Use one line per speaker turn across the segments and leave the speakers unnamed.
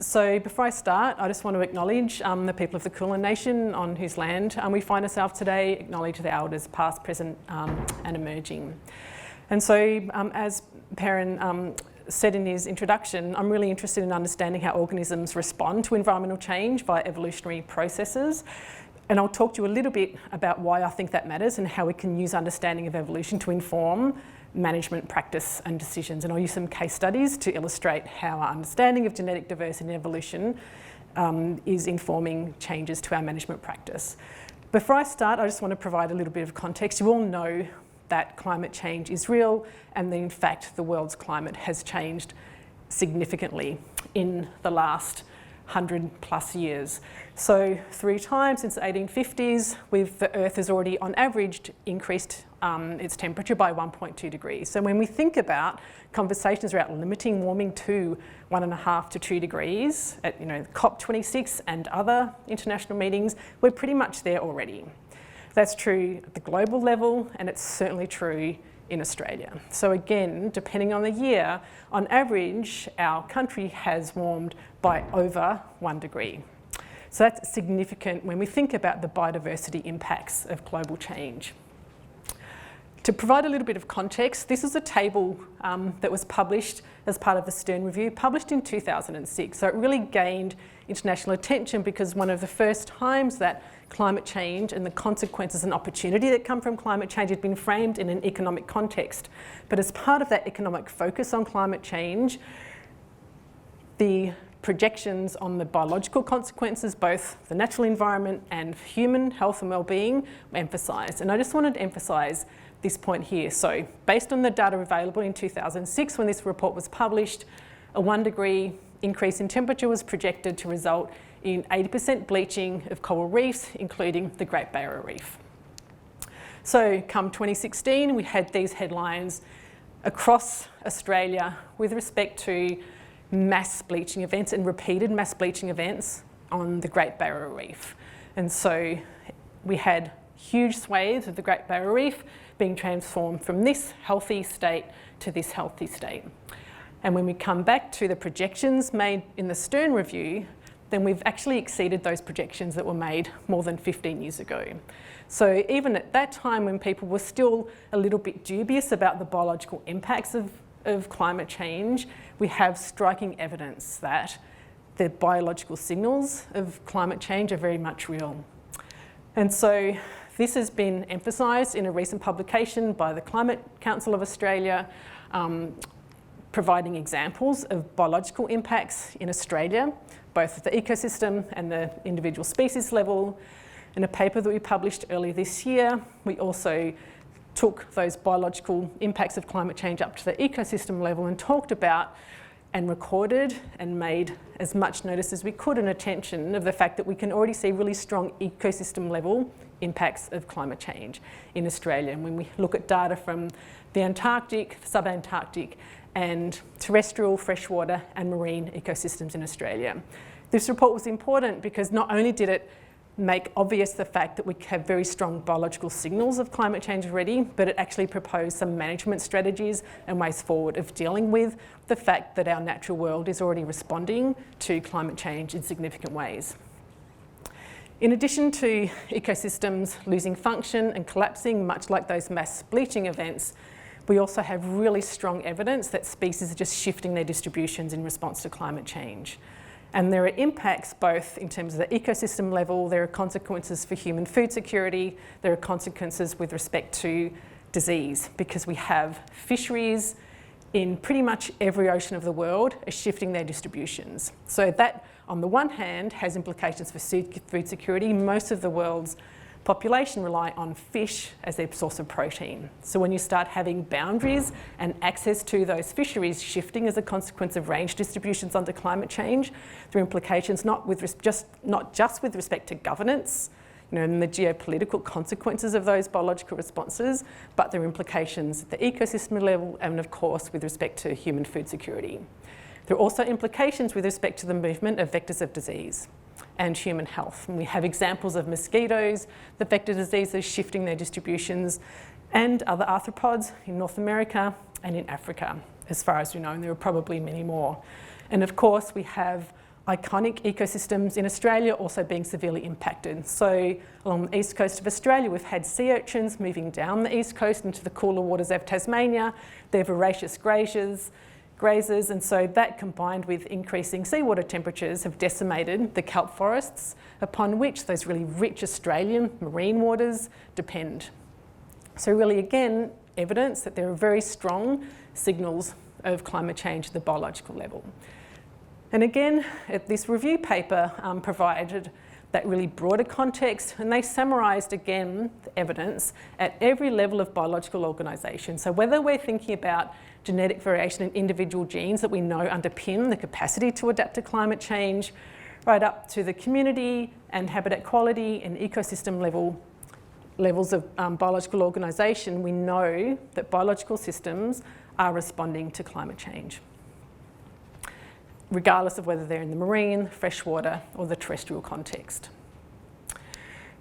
So before I start, I just want to acknowledge the people of the Kulin Nation on whose land we find ourselves today, acknowledge the elders past, present and emerging. And so as Perrin said in his introduction, I'm really interested in understanding how organisms respond to environmental change via evolutionary processes. And I'll talk to you a little bit about why I think that matters and how we can use understanding of evolution to inform management practice and decisions. And I'll use some case studies to illustrate how our understanding of genetic diversity and evolution is informing changes to our management practice. Before I start, I just want to provide a little bit of context. You all know that climate change is real and that in fact the world's climate has changed significantly in the last 100 plus years. So 3 times since the 1850s, the Earth has already on average increased its temperature by 1.2 degrees. So when we think about conversations around limiting warming to 1.5 to 2 degrees at COP26 and other international meetings, we're pretty much there already. That's true at the global level, and it's certainly true in Australia. So again, depending on the year, on average, our country has warmed by over 1 degree. So that's significant when we think about the biodiversity impacts of global change. To provide a little bit of context, this is a table that was published as part of the Stern Review, published in 2006. So it really gained international attention because one of the first times that climate change and the consequences and opportunity that come from climate change had been framed in an economic context. But as part of that economic focus on climate change, the projections on the biological consequences, both the natural environment and human health and well-being, were emphasised. And I just wanted to emphasise this point here. So based on the data available in 2006 when this report was published, a 1 degree increase in temperature was projected to result in 80% bleaching of coral reefs, including the Great Barrier Reef. So come 2016, we had these headlines across Australia with respect to mass bleaching events and repeated mass bleaching events on the Great Barrier Reef. And so we had huge swathes of the Great Barrier Reef being transformed from this healthy state to this healthy state. And when we come back to the projections made in the Stern Review, then we've actually exceeded those projections that were made more than 15 years ago. So even at that time when people were still a little bit dubious about the biological impacts of climate change, we have striking evidence that the biological signals of climate change are very much real. And so this has been emphasised in a recent publication by the Climate Council of Australia, providing examples of biological impacts in Australia, both at the ecosystem and the individual species level. In a paper that we published earlier this year, we also took those biological impacts of climate change up to the ecosystem level and talked about and recorded and made as much notice as we could and attention of the fact that we can already see really strong ecosystem level impacts of climate change in Australia. And when we look at data from the Antarctic, the subantarctic and terrestrial, freshwater and marine ecosystems in Australia. This report was important because not only did it make obvious the fact that we have very strong biological signals of climate change already, but it actually proposed some management strategies and ways forward of dealing with the fact that our natural world is already responding to climate change in significant ways. In addition to ecosystems losing function and collapsing, much like those mass bleaching events, we also have really strong evidence that species are just shifting their distributions in response to climate change. And there are impacts both in terms of the ecosystem level, there are consequences for human food security, there are consequences with respect to disease, because we have fisheries in pretty much every ocean of the world are shifting their distributions. So that, on the one hand, has implications for food security. Most of the world's population rely on fish as their source of protein. So when you start having boundaries and access to those fisheries shifting as a consequence of range distributions under climate change, there are implications not just with respect to governance, and the geopolitical consequences of those biological responses, but there are implications at the ecosystem level and of course with respect to human food security. There are also implications with respect to the movement of vectors of disease and human health. And we have examples of mosquitoes, the vector diseases shifting their distributions, and other arthropods in North America and in Africa, as far as we know, and there are probably many more. And of course, we have iconic ecosystems in Australia also being severely impacted. So along the east coast of Australia, we've had sea urchins moving down the east coast into the cooler waters of Tasmania. They're voracious grazers, and so that combined with increasing seawater temperatures have decimated the kelp forests upon which those really rich Australian marine waters depend. So really, again, evidence that there are very strong signals of climate change at the biological level. And again, this review paper provided that really broader context, and they summarised again the evidence at every level of biological organisation. So whether we're thinking about genetic variation in individual genes that we know underpin the capacity to adapt to climate change, right up to the community and habitat quality and ecosystem levels of biological organisation, we know that biological systems are responding to climate change, regardless of whether they're in the marine, freshwater, or the terrestrial context.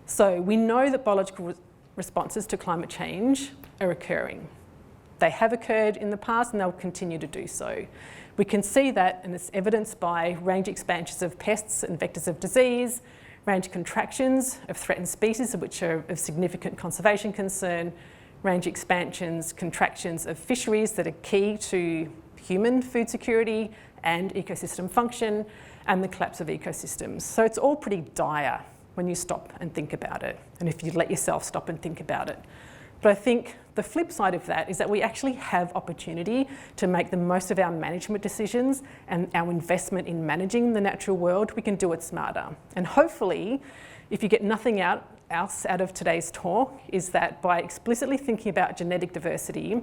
So we know that biological responses to climate change are occurring. They have occurred in the past and they'll continue to do so. We can see that, and it's evidenced by range expansions of pests and vectors of disease, range contractions of threatened species which are of significant conservation concern, range expansions, contractions of fisheries that are key to human food security and ecosystem function, and the collapse of ecosystems. So it's all pretty dire when you stop and think about it, and if you let yourself stop and think about it. But I think the flip side of that is that we actually have opportunity to make the most of our management decisions and our investment in managing the natural world. We can do it smarter. And hopefully, if you get nothing else out of today's talk, is that by explicitly thinking about genetic diversity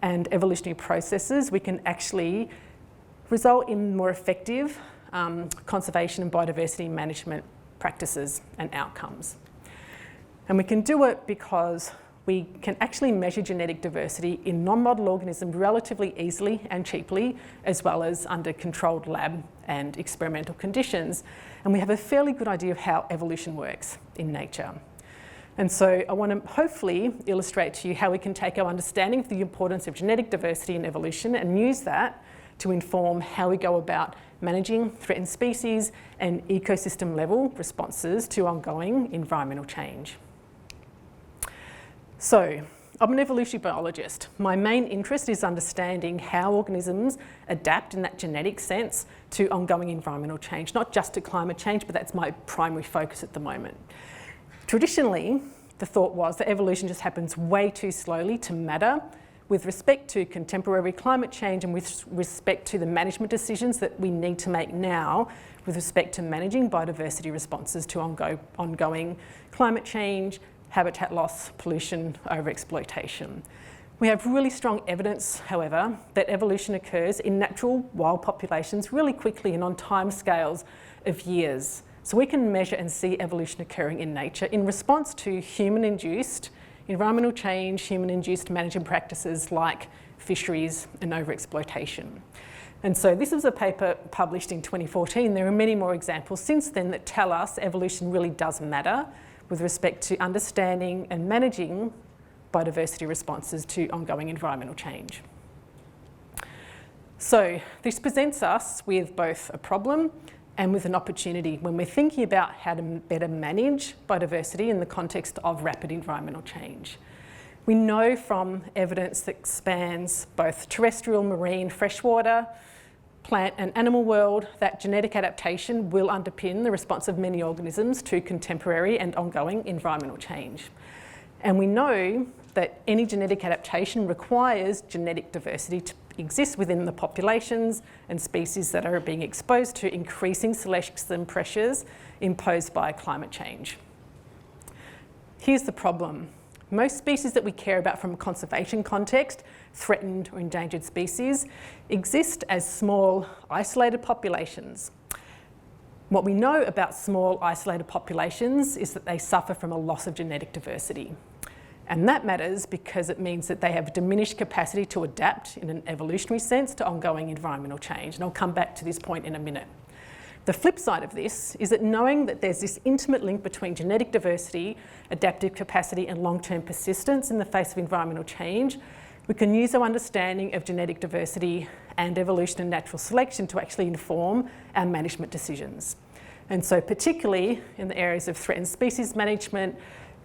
and evolutionary processes, we can actually result in more effective conservation and biodiversity management practices and outcomes. And we can do it because we can actually measure genetic diversity in non-model organisms relatively easily and cheaply, as well as under controlled lab and experimental conditions. And we have a fairly good idea of how evolution works in nature. And so I want to hopefully illustrate to you how we can take our understanding of the importance of genetic diversity in evolution and use that to inform how we go about managing threatened species and ecosystem level responses to ongoing environmental change. So, I'm an evolutionary biologist. My main interest is understanding how organisms adapt in that genetic sense to ongoing environmental change, not just to climate change, but that's my primary focus at the moment. Traditionally, the thought was that evolution just happens way too slowly to matter with respect to contemporary climate change and with respect to the management decisions that we need to make now with respect to managing biodiversity responses to ongoing climate change, habitat loss, pollution, overexploitation. We have really strong evidence, however, that evolution occurs in natural wild populations really quickly and on time scales of years. So we can measure and see evolution occurring in nature in response to human-induced environmental change, human-induced management practices like fisheries and overexploitation. And so this was a paper published in 2014. There are many more examples since then that tell us evolution really does matter with respect to understanding and managing biodiversity responses to ongoing environmental change. So this presents us with both a problem and with an opportunity when we're thinking about how to better manage biodiversity in the context of rapid environmental change. We know from evidence that spans both terrestrial, marine, freshwater, plant and animal world that genetic adaptation will underpin the response of many organisms to contemporary and ongoing environmental change. And we know that any genetic adaptation requires genetic diversity to exist within the populations and species that are being exposed to increasing selection pressures imposed by climate change. Here's the problem. Most species that we care about from a conservation context, threatened or endangered species, exist as small, isolated populations. What we know about small, isolated populations is that they suffer from a loss of genetic diversity. And that matters because it means that they have diminished capacity to adapt in an evolutionary sense to ongoing environmental change. And I'll come back to this point in a minute. The flip side of this is that knowing that there's this intimate link between genetic diversity, adaptive capacity and long-term persistence in the face of environmental change we can use our understanding of genetic diversity and evolution and natural selection to actually inform our management decisions. And so particularly in the areas of threatened species management,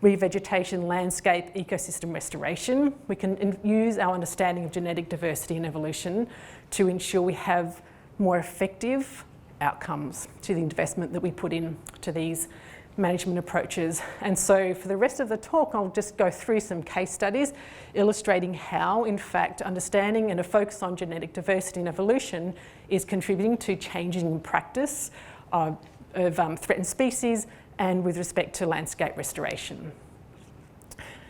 revegetation, landscape, ecosystem restoration, we can use our understanding of genetic diversity and evolution to ensure we have more effective outcomes to the investment that we put into these management approaches. And so for the rest of the talk, I'll just go through some case studies illustrating how, in fact, understanding and a focus on genetic diversity and evolution is contributing to changes in practice of threatened species and with respect to landscape restoration.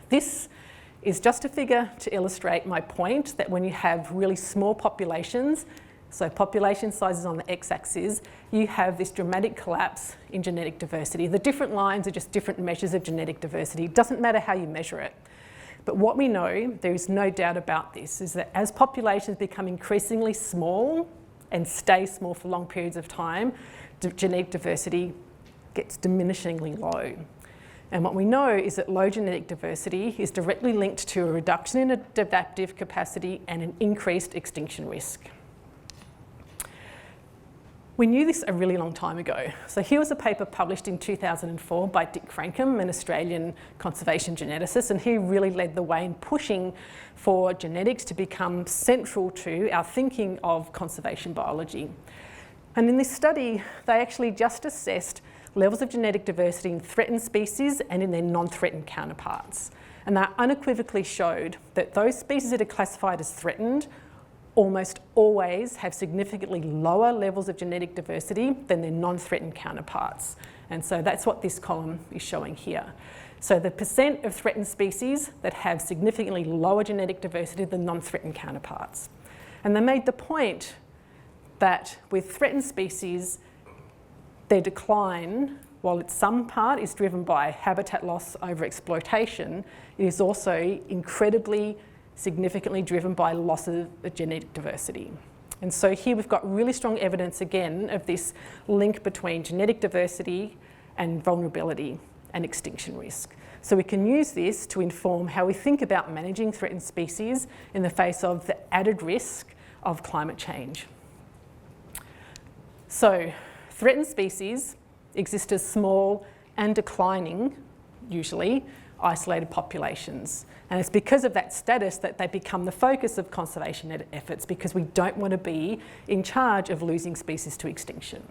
This is just a figure to illustrate my point that when you have really small populations, so population sizes on the x-axis, you have this dramatic collapse in genetic diversity. The different lines are just different measures of genetic diversity. It doesn't matter how you measure it. But what we know, there is no doubt about this, is that as populations become increasingly small and stay small for long periods of time, genetic diversity gets diminishingly low. And what we know is that low genetic diversity is directly linked to a reduction in adaptive capacity and an increased extinction risk. We knew this a really long time ago. So here was a paper published in 2004 by Dick Frankham, an Australian conservation geneticist, and he really led the way in pushing for genetics to become central to our thinking of conservation biology. And in this study, they actually just assessed levels of genetic diversity in threatened species and in their non-threatened counterparts. And that unequivocally showed that those species that are classified as threatened almost always have significantly lower levels of genetic diversity than their non-threatened counterparts. And so that's what this column is showing here. So the percent of threatened species that have significantly lower genetic diversity than non-threatened counterparts. And they made the point that with threatened species, their decline, while it's some part is driven by habitat loss over exploitation, it is also incredibly significantly driven by loss of genetic diversity. And so here we've got really strong evidence again of this link between genetic diversity and vulnerability and extinction risk. So we can use this to inform how we think about managing threatened species in the face of the added risk of climate change. So threatened species exist as small and declining, usually, isolated populations. And it's because of that status that they become the focus of conservation efforts, because we don't want to be in charge of losing species to extinction.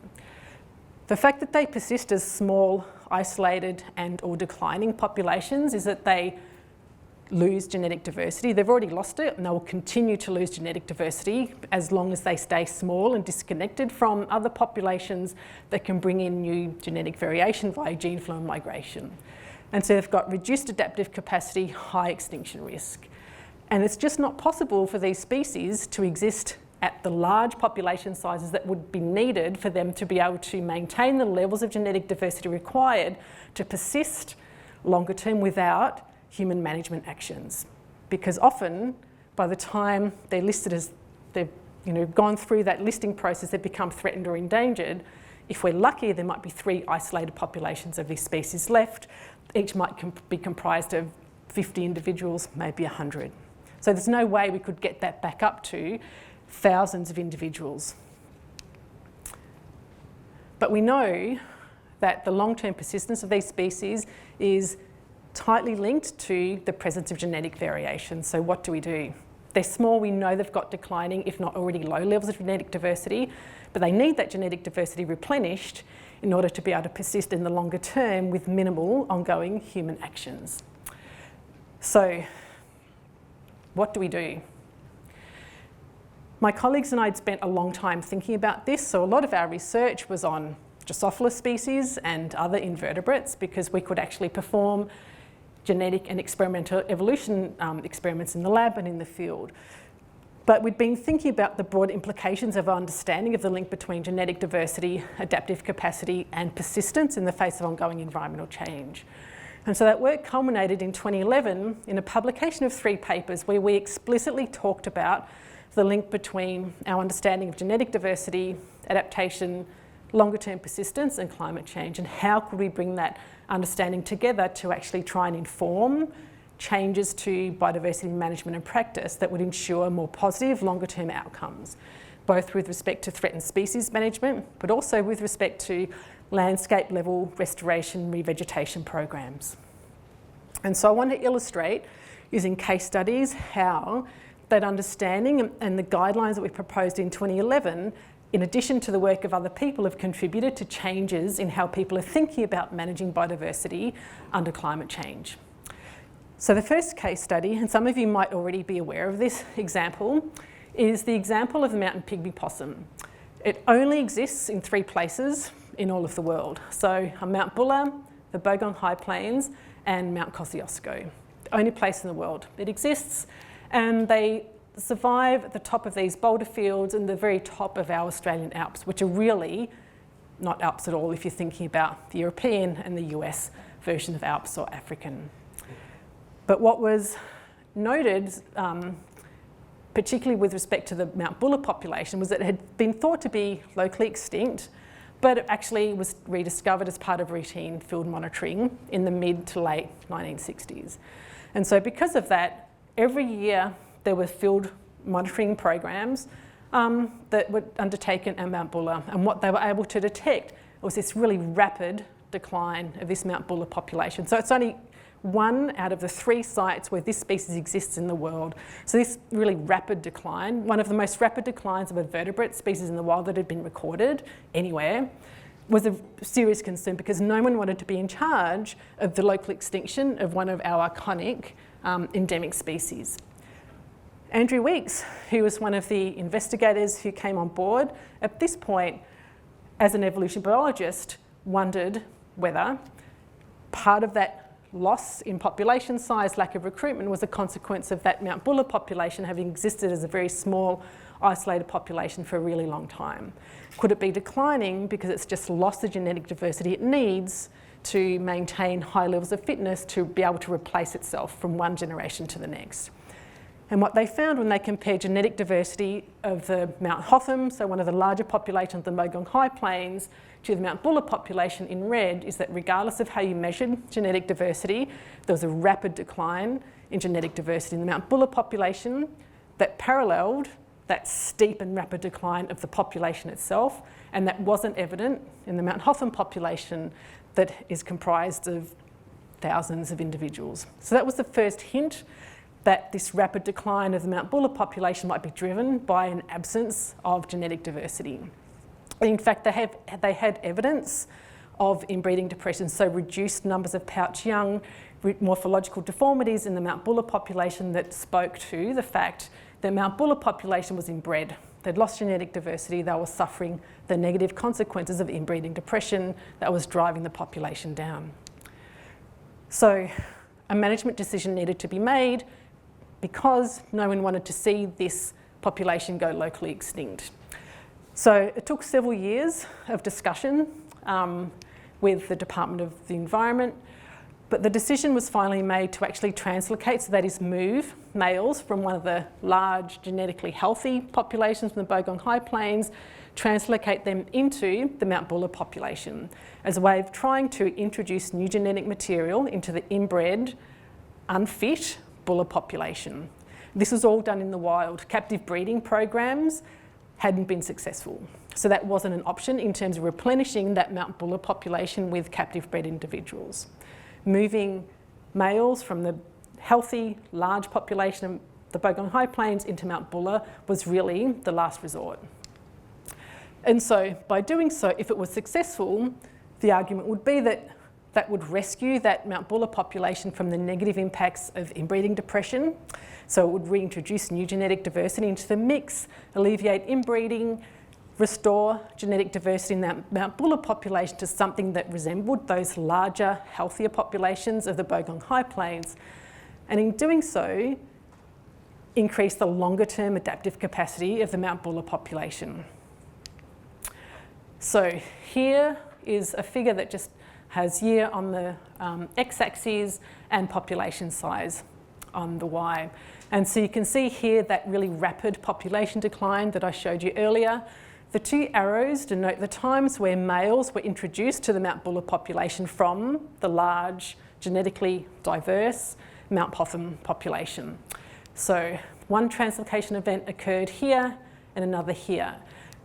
The fact that they persist as small, isolated and or declining populations is that they lose genetic diversity. They've already lost it and they will continue to lose genetic diversity as long as they stay small and disconnected from other populations that can bring in new genetic variation via gene flow and migration. And so they've got reduced adaptive capacity, high extinction risk. And it's just not possible for these species to exist at the large population sizes that would be needed for them to be able to maintain the levels of genetic diversity required to persist longer term without human management actions. Because often, by the time they're listed as they've gone through that listing process, they've become threatened or endangered. If we're lucky, there might be 3 isolated populations of these species left. Each might be comprised of 50 individuals, maybe 100. So there's no way we could get that back up to thousands of individuals. But we know that the long-term persistence of these species is tightly linked to the presence of genetic variation. So what do? They're small, we know they've got declining, if not already low levels of genetic diversity, but they need that genetic diversity replenished in order to be able to persist in the longer term with minimal ongoing human actions. So what do? My colleagues and I had spent a long time thinking about this, so a lot of our research was on Drosophila species and other invertebrates because we could actually perform genetic and experimental evolution experiments in the lab and in the field. But we'd been thinking about the broad implications of our understanding of the link between genetic diversity, adaptive capacity and persistence in the face of ongoing environmental change. And so that work culminated in 2011 in a publication of 3 papers where we explicitly talked about the link between our understanding of genetic diversity, adaptation, longer-term persistence and climate change, and how could we bring that understanding together to actually try and inform changes to biodiversity management and practice that would ensure more positive longer-term outcomes, both with respect to threatened species management, but also with respect to landscape level restoration revegetation programs. And so I want to illustrate, using case studies, how that understanding and the guidelines that we proposed in 2011, in addition to the work of other people, have contributed to changes in how people are thinking about managing biodiversity under climate change. So the first case study, and some of you might already be aware of this example, is the example of the mountain pygmy possum. It only exists in 3 places in all of the world. So Mount Buller, the Bogong High Plains, and Mount Kosciuszko. The only place in the world it exists, and they survive at the top of these boulder fields and the very top of our Australian Alps, which are really not Alps at all if you're thinking about the European and the US version of Alps or African. But what was noted, particularly with respect to the Mount Buller population, was that it had been thought to be locally extinct, but it actually was rediscovered as part of routine field monitoring in the mid to late 1960s. And so because of that, every year there were field monitoring programs that were undertaken at Mount Buller, and what they were able to detect was this really rapid decline of this Mount Buller population. So it's only 1 out of the 3 sites where this species exists in the world. So this really rapid decline, one of the most rapid declines of a vertebrate species in the wild that had been recorded anywhere, was a serious concern because no one wanted to be in charge of the local extinction of one of our iconic endemic species. Andrew Weeks, who was one of the investigators who came on board, at this point, as an evolution biologist, wondered whether part of that loss in population size, lack of recruitment, was a consequence of that Mount Buller population having existed as a very small, isolated population for a really long time. Could it be declining because it's just lost the genetic diversity it needs to maintain high levels of fitness to be able to replace itself from one generation to the next? And what they found when they compared genetic diversity of the Mount Hotham, so one of the larger populations of the Bogong High Plains, to the Mount Buller population in red, is that regardless of how you measured genetic diversity, there was a rapid decline in genetic diversity in the Mount Buller population that paralleled that steep and rapid decline of the population itself, and that wasn't evident in the Mount Hotham population that is comprised of thousands of individuals. So that was the first hint that this rapid decline of the Mount Buller population might be driven by an absence of genetic diversity. In fact, they had evidence of inbreeding depression, so reduced numbers of pouch young, morphological deformities in the Mount Buller population that spoke to the fact that Mount Buller population was inbred. They'd lost genetic diversity, they were suffering the negative consequences of inbreeding depression that was driving the population down. So a management decision needed to be made because no one wanted to see this population go locally extinct. So it took several years of discussion with the Department of the Environment, but the decision was finally made to actually translocate, so that is move males from one of the large genetically healthy populations from the Bogong High Plains, translocate them into the Mount Buller population as a way of trying to introduce new genetic material into the inbred, unfit Buller population. This was all done in the wild. Captive breeding programs hadn't been successful. So that wasn't an option in terms of replenishing that Mount Buller population with captive bred individuals. Moving males from the healthy, large population of the Bogong High Plains into Mount Buller was really the last resort. And so by doing so, if it was successful, the argument would be that that would rescue that Mount Buller population from the negative impacts of inbreeding depression. So it would reintroduce new genetic diversity into the mix, alleviate inbreeding, restore genetic diversity in that Mount Buller population to something that resembled those larger, healthier populations of the Bogong High Plains. And in doing so, increase the longer-term adaptive capacity of the Mount Buller population. So here is a figure that just has year on the x-axis and population size on the y. And so you can see here that really rapid population decline that I showed you earlier. The 2 arrows denote the times where males were introduced to the Mount Buller population from the large, genetically diverse Mount Possum population. So one translocation event occurred here and another here.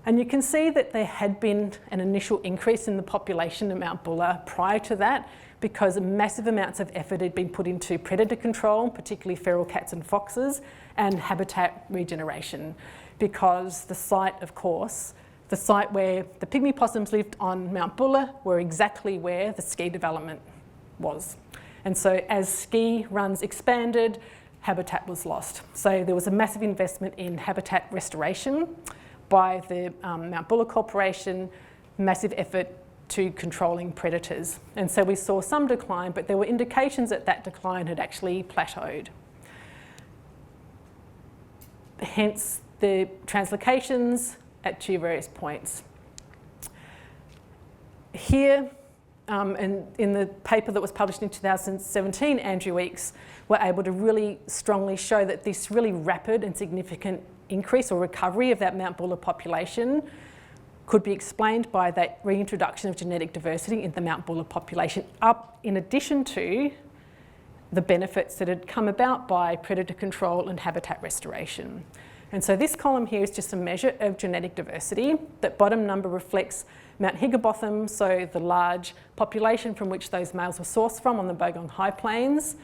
And you can see that there had been an initial increase in the population of Mount Buller prior to that, because massive amounts of effort had been put into predator control, particularly feral cats and foxes, and habitat regeneration. Because the site, of course, the site where the pygmy possums lived on Mount Buller were exactly where the ski development was. And so as ski runs expanded, habitat was lost. So there was a massive investment in habitat restoration by the Mount Buller Corporation, massive effort to controlling predators. And so we saw some decline, but there were indications that that decline had actually plateaued. Hence the translocations at two various points. Here, and in the paper that was published in 2017, Andrew Weeks were able to really strongly show that this really rapid and significant increase or recovery of that Mount Buller population could be explained by that reintroduction of genetic diversity in the Mount Buller population, up in addition to the benefits that had come about by predator control and habitat restoration. And so this column here is just a measure of genetic diversity. That bottom number reflects Mount Higginbotham, so the large population from which those males were sourced from on the Bogong High Plains.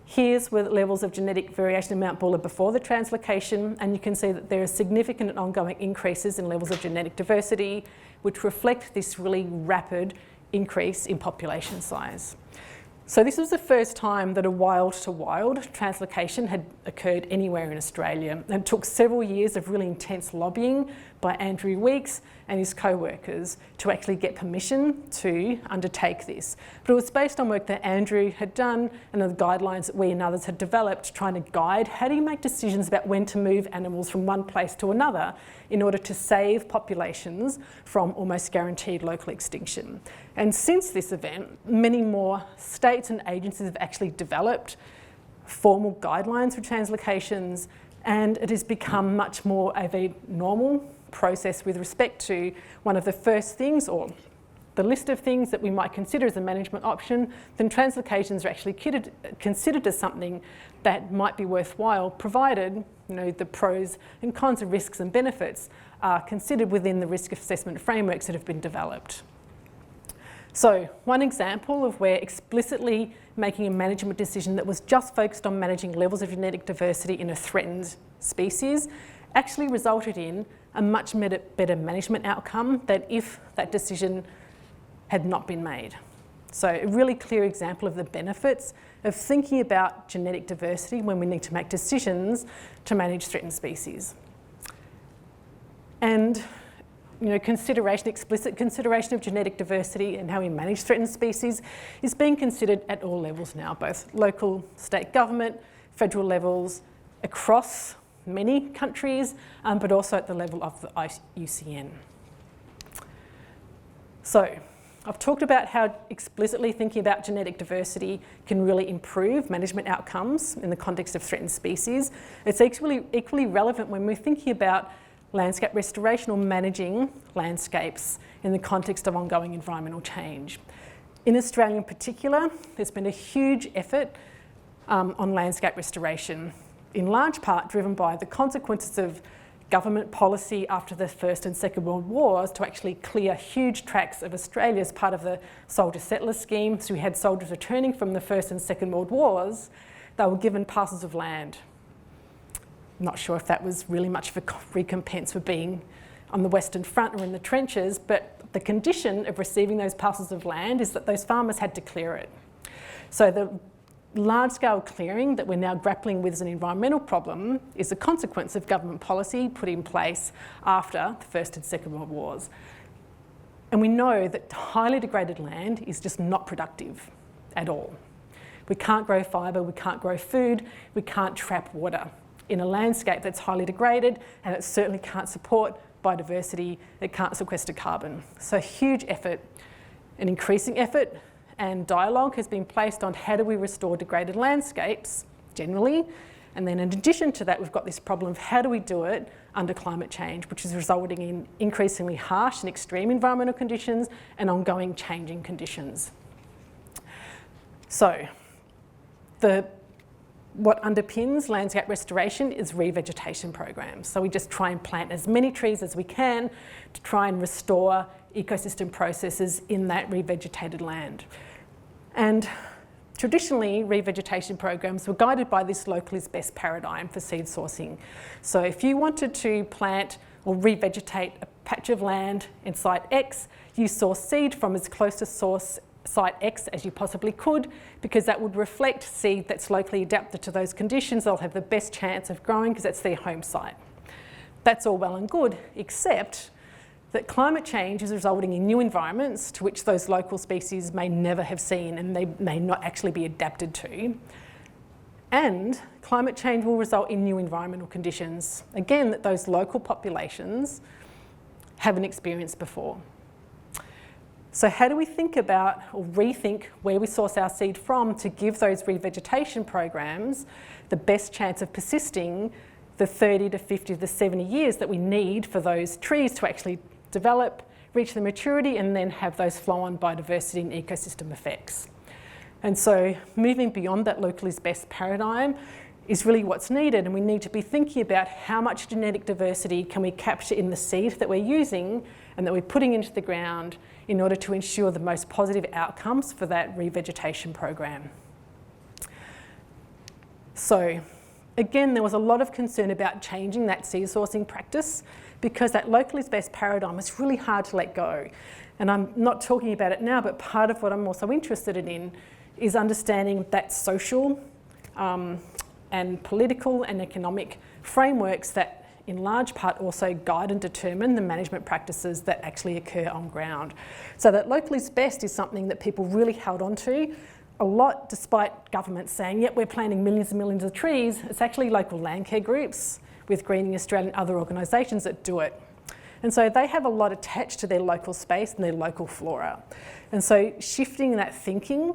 Here's where the levels of genetic variation in Mount Buller before the translocation, and you can see that there are significant and ongoing increases in levels of genetic diversity, which reflect this really rapid increase in population size. So this was the first time that a wild-to-wild translocation had occurred anywhere in Australia, and it took several years of really intense lobbying by Andrew Weeks and his co-workers to actually get permission to undertake this. But it was based on work that Andrew had done and the guidelines that we and others had developed, trying to guide how do you make decisions about when to move animals from one place to another in order to save populations from almost guaranteed local extinction. And since this event, many more states and agencies have actually developed formal guidelines for translocations, and it has become much more of a normal process with respect to one of the first things, or the list of things that we might consider as a management option. Then translocations are actually considered as something that might be worthwhile, provided the pros and cons of risks and benefits are considered within the risk assessment frameworks that have been developed. So one example of where explicitly making a management decision that was just focused on managing levels of genetic diversity in a threatened species actually resulted in a much better management outcome than if that decision had not been made. So a really clear example of the benefits of thinking about genetic diversity when we need to make decisions to manage threatened species. And explicit consideration of genetic diversity and how we manage threatened species is being considered at all levels now, both local, state government, federal levels, across many countries, but also at the level of the IUCN. So I've talked about how explicitly thinking about genetic diversity can really improve management outcomes in the context of threatened species. It's equally relevant when we're thinking about landscape restoration or managing landscapes in the context of ongoing environmental change. In Australia in particular, there's been a huge effort on landscape restoration, in large part driven by the consequences of government policy after the First and Second World Wars to actually clear huge tracts of Australia as part of the soldier-settler scheme. So we had soldiers returning from the First and Second World Wars. They were given parcels of land. Not sure if that was really much of a recompense for being on the Western Front or in the trenches, but the condition of receiving those parcels of land is that those farmers had to clear it. So the large-scale clearing that we're now grappling with as an environmental problem is a consequence of government policy put in place after the First and Second World Wars. And we know that highly degraded land is just not productive at all. We can't grow fibre, we can't grow food, we can't trap water in a landscape that's highly degraded, and it certainly can't support biodiversity, it can't sequester carbon. So huge effort, an increasing effort, and dialogue has been placed on how do we restore degraded landscapes generally, and then in addition to that we've got this problem of how do we do it under climate change, which is resulting in increasingly harsh and extreme environmental conditions and ongoing changing conditions. So the what underpins landscape restoration is revegetation programs. So we just try and plant as many trees as we can to try and restore ecosystem processes in that revegetated land. And traditionally, revegetation programs were guided by this local is best paradigm for seed sourcing. So if you wanted to plant or revegetate a patch of land in site X, you source seed from as close to source site X as you possibly could, because that would reflect seed that's locally adapted to those conditions. They'll have the best chance of growing because that's their home site. That's all well and good, except that climate change is resulting in new environments to which those local species may never have seen and they may not actually be adapted to. And climate change will result in new environmental conditions, again, that those local populations haven't experienced before. So how do we think about or rethink where we source our seed from to give those revegetation programs the best chance of persisting the 30 to 50 to 70 years that we need for those trees to actually develop, reach their maturity, and then have those flow-on biodiversity and ecosystem effects? And so moving beyond that local is best paradigm is really what's needed, and we need to be thinking about how much genetic diversity can we capture in the seed that we're using and that we're putting into the ground in order to ensure the most positive outcomes for that revegetation program. So again, there was a lot of concern about changing that seed sourcing practice because that local is best paradigm is really hard to let go. And I'm not talking about it now, but part of what I'm also interested in is understanding that social and political and economic frameworks that in large part also guide and determine the management practices that actually occur on ground. So that local is best is something that people really held on to a lot, despite governments saying, yep, we're planting millions and millions of trees. It's actually local land care groups with Greening Australia and other organisations that do it. And so they have a lot attached to their local space and their local flora. And so shifting that thinking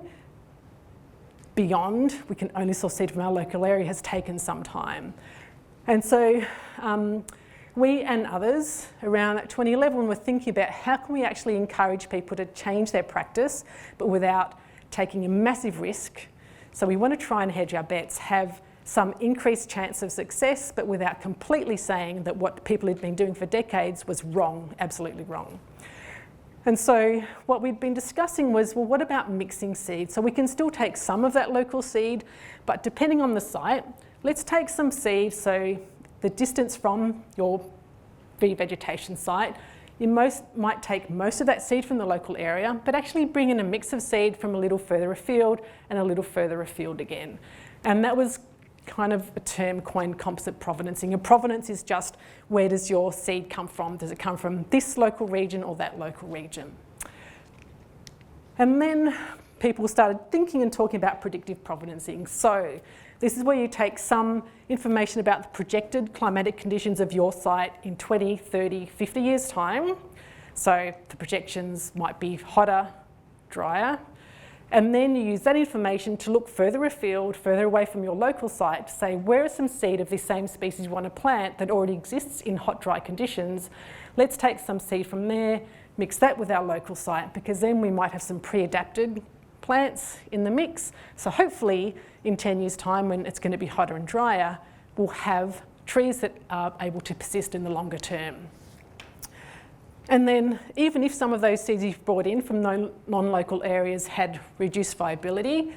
beyond, we can only source seed from our local area, has taken some time. And so we and others around 2011 were thinking about how can we actually encourage people to change their practice, but without taking a massive risk. So we want to try and hedge our bets, have some increased chance of success, but without completely saying that what people had been doing for decades was wrong, absolutely wrong. And so what we'd been discussing was, well, what about mixing seeds? So we can still take some of that local seed, but depending on the site, let's take some seed, so the distance from your revegetation site, you might take most of that seed from the local area, but actually bring in a mix of seed from a little further afield and a little further afield again. And that was kind of a term coined composite providencing. And provenance is just where does your seed come from? Does it come from this local region or that local region? And then people started thinking and talking about predictive providencing. So this is where you take some information about the projected climatic conditions of your site in 20, 30, 50 years' time. So the projections might be hotter, drier, and then you use that information to look further afield, further away from your local site, to say where are some seed of this same species you want to plant that already exists in hot, dry conditions. Let's take some seed from there, mix that with our local site, because then we might have some pre-adapted plants in the mix. So hopefully in 10 years' time, when it's going to be hotter and drier, we'll have trees that are able to persist in the longer term. And then even if some of those seeds you've brought in from non-local areas had reduced viability,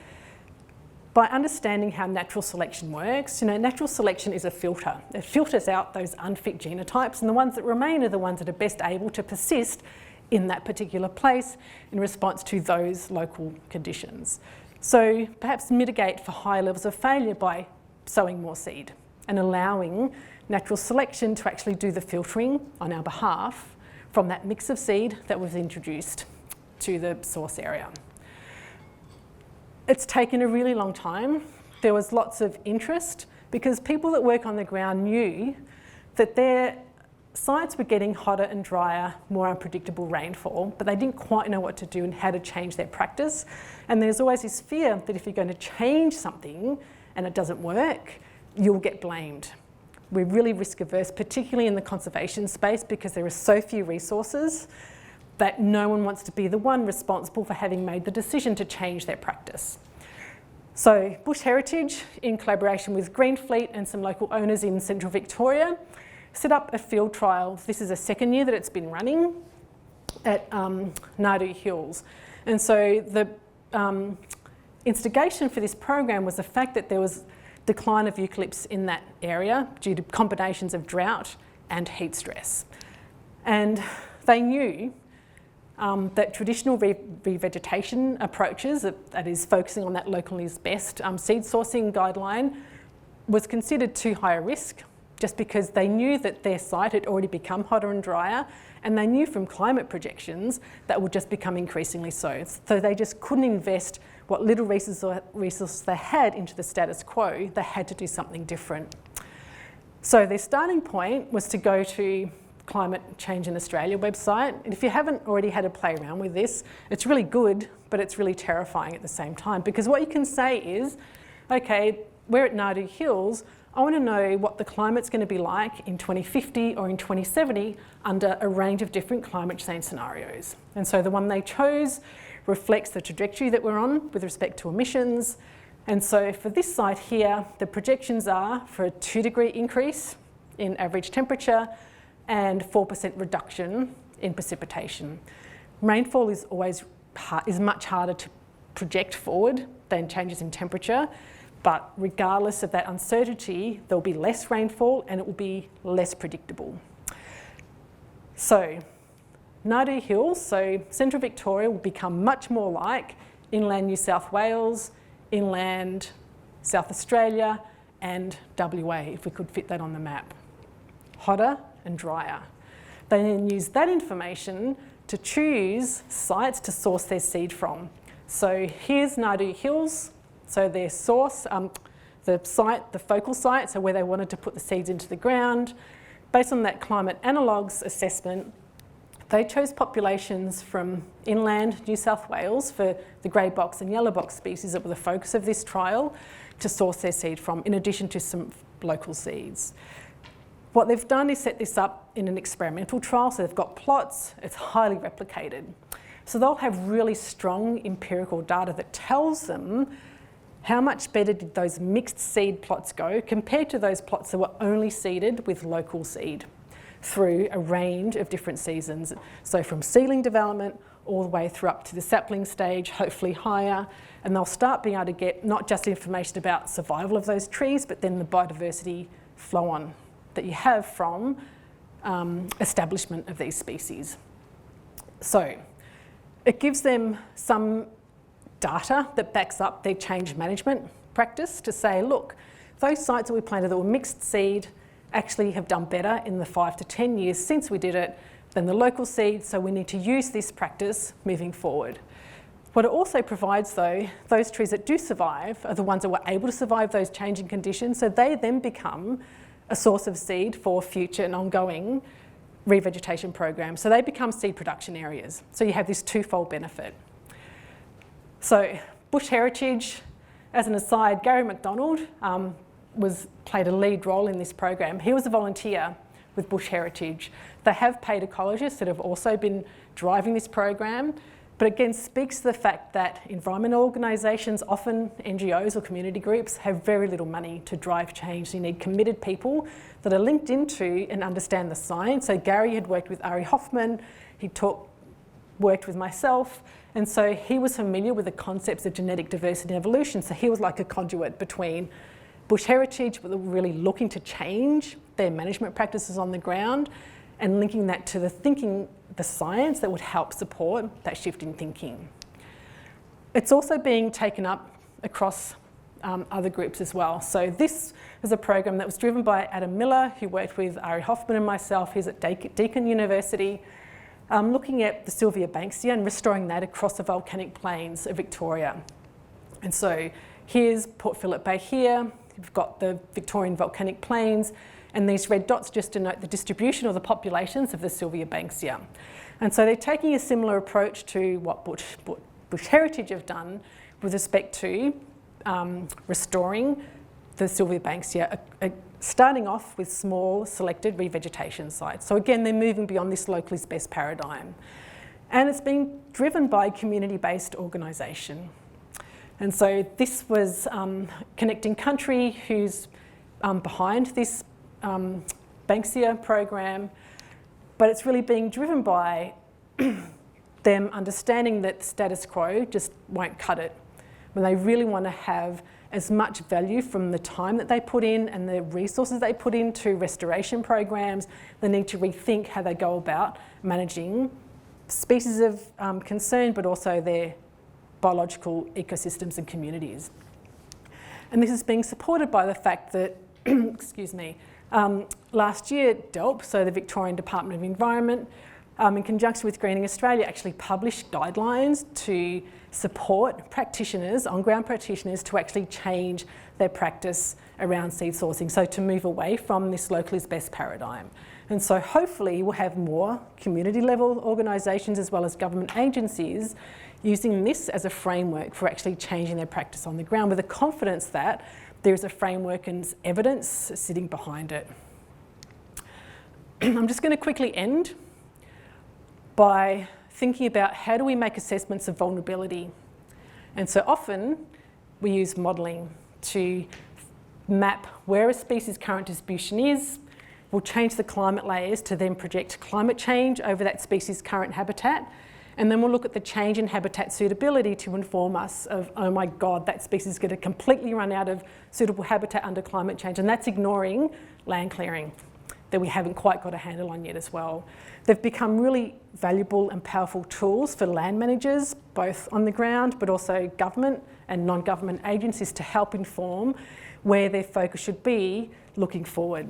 by understanding how natural selection works, natural selection is a filter. It filters out those unfit genotypes, and the ones that remain are the ones that are best able to persist in that particular place in response to those local conditions. So perhaps mitigate for high levels of failure by sowing more seed and allowing natural selection to actually do the filtering on our behalf from that mix of seed that was introduced to the source area. It's taken a really long time. There was lots of interest because people that work on the ground knew that their sites were getting hotter and drier, more unpredictable rainfall, but they didn't quite know what to do and how to change their practice. And there's always this fear that if you're going to change something and it doesn't work, you'll get blamed. We're really risk averse, particularly in the conservation space, because there are so few resources that no one wants to be the one responsible for having made the decision to change their practice. So Bush Heritage, in collaboration with Greenfleet and some local owners in central Victoria, set up a field trial. This is the second year that it's been running at Nadu Hills. And so the instigation for this program was the fact that there was decline of eucalypts in that area due to combinations of drought and heat stress. And they knew that traditional revegetation approaches, that is focusing on that local is best seed sourcing guideline, was considered too high a risk, just because they knew that their site had already become hotter and drier, and they knew from climate projections that would just become increasingly so. So they just couldn't invest what little resources they had into the status quo. They had to do something different. So their starting point was to go to Climate Change in Australia website. And if you haven't already had a play around with this, it's really good, but it's really terrifying at the same time, because what you can say is, okay, we're at Nadu Hills, I want to know what the climate's going to be like in 2050 or in 2070 under a range of different climate change scenarios. And so the one they chose reflects the trajectory that we're on with respect to emissions. And so for this site here, the projections are for a 2-degree increase in average temperature and 4% reduction in precipitation. Rainfall is much harder to project forward than changes in temperature, but regardless of that uncertainty, there'll be less rainfall and it will be less predictable. So Nadu Hills, so central Victoria, will become much more like inland New South Wales, inland South Australia and WA, if we could fit that on the map. Hotter and drier. They then use that information to choose sites to source their seed from. So here's Nadu Hills. So their source, the focal site, so where they wanted to put the seeds into the ground. Based on that climate analogues assessment, they chose populations from inland New South Wales for the grey box and yellow box species that were the focus of this trial to source their seed from, in addition to some local seeds. What they've done is set this up in an experimental trial, so they've got plots, it's highly replicated. So they'll have really strong empirical data that tells them how much better did those mixed seed plots go compared to those plots that were only seeded with local seed through a range of different seasons. So from seedling development all the way through up to the sapling stage, hopefully higher, and they'll start being able to get not just information about survival of those trees, but then the biodiversity flow on that you have from establishment of these species. So it gives them some data that backs up their change management practice to say, look, those sites that we planted that were mixed seed actually have done better in the 5 to 10 years since we did it than the local seed, so we need to use this practice moving forward. What it also provides though, those trees that do survive are the ones that were able to survive those changing conditions, so they then become a source of seed for future and ongoing revegetation programs. So they become seed production areas. So you have this twofold benefit. So Bush Heritage, as an aside, Gary McDonald played a lead role in this program. He was a volunteer with Bush Heritage. They have paid ecologists that have also been driving this program, but again speaks to the fact that environmental organisations, often NGOs or community groups, have very little money to drive change. So you need committed people that are linked into and understand the science. So Gary had worked with Ari Hoffman, he worked with myself, and so he was familiar with the concepts of genetic diversity and evolution. So he was like a conduit between Bush Heritage, but they were really looking to change their management practices on the ground and linking that to the thinking, the science that would help support that shift in thinking. It's also being taken up across other groups as well. So this was a program that was driven by Adam Miller, who worked with Ari Hoffman and myself. He's at Deakin University, looking at the Sylvia Banksia and restoring that across the volcanic plains of Victoria. And so here's Port Phillip Bay here. We've got the Victorian volcanic plains, and these red dots just denote the distribution of the populations of the Sylvia Banksia. And so they're taking a similar approach to what Bush Heritage have done with respect to restoring the Sylvia Banksia, starting off with small selected revegetation sites. So again, they're moving beyond this locally best paradigm. And it's been driven by community-based organisation. And so this was connecting country who's behind this Banksia program, but it's really being driven by them understanding that status quo just won't cut it. When they really want to have as much value from the time that they put in and the resources they put into restoration programs, they need to rethink how they go about managing species of concern, but also their biological ecosystems and communities. And this is being supported by the fact that, excuse me, last year DELP, so the Victorian Department of Environment, in conjunction with Greening Australia, actually published guidelines to support practitioners, on-ground practitioners, to actually change their practice around seed sourcing, so to move away from this local is best paradigm. And so hopefully we'll have more community level organisations as well as government agencies using this as a framework for actually changing their practice on the ground, with the confidence that there is a framework and evidence sitting behind it. I'm just going to quickly end by thinking about how do we make assessments of vulnerability. And so often we use modelling to map where a species' current distribution is. We'll change the climate layers to then project climate change over that species' current habitat. And then we'll look at the change in habitat suitability to inform us of, oh my God, that species is going to completely run out of suitable habitat under climate change. And that's ignoring land clearing that we haven't quite got a handle on yet as well. They've become really valuable and powerful tools for land managers, both on the ground, but also government and non-government agencies, to help inform where their focus should be looking forward.